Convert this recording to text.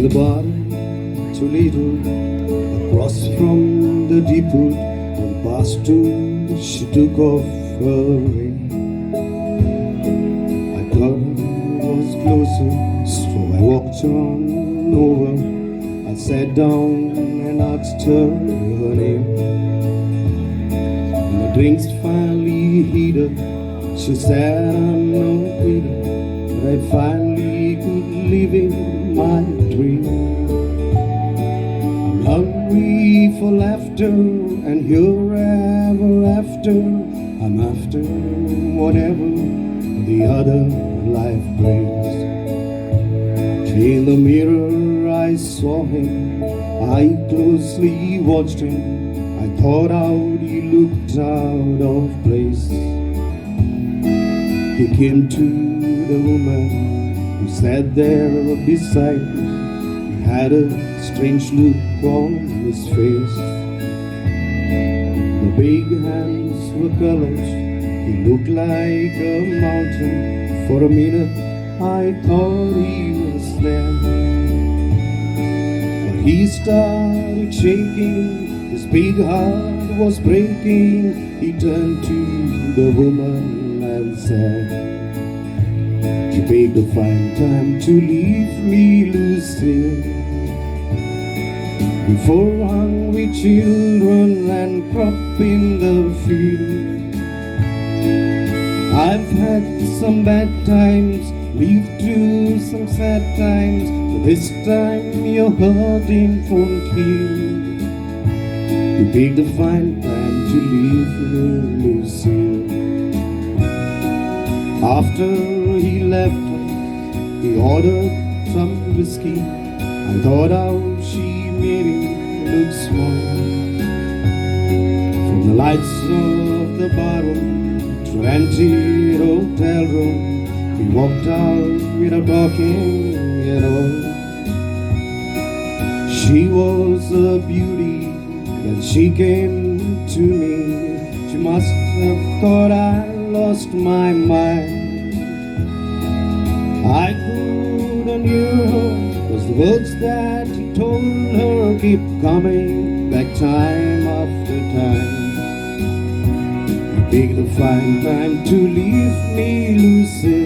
The bottom to little across from the depot on past two she took off her ring. I thought it was closer, so I walked on over. I sat down and asked her name. When the drinks finally heated, she said I'm no quitter, but I finally could live in my dream. I'm hungry for laughter and here ever after. I'm after whatever the other life brings. In the mirror I saw him, I closely watched him. I thought out he looked out of place. He came to the woman who sat there beside me. He had a strange look on his face. The big hands were colors, he looked like a mountain. For a minute I thought he was there, but he started shaking, his big heart was breaking. He turned to the woman and said, "You begged to find time to leave me, Lucille, before hungry children and crop in the field. I've had some bad times, lived through some sad times, but this time your hurting won't heal. You begged to find time to leave me, Lucille." After he left, he ordered some whiskey. I thought how she made him looked small. From the lights of the bottom to an empty hotel room, we walked out without talking at all. She was a beauty and she came to me. She must have thought I lost my mind. I couldn't hear her, 'cause the words that he told her keep coming back time after time. You picked the fine time to leave me, Lucy.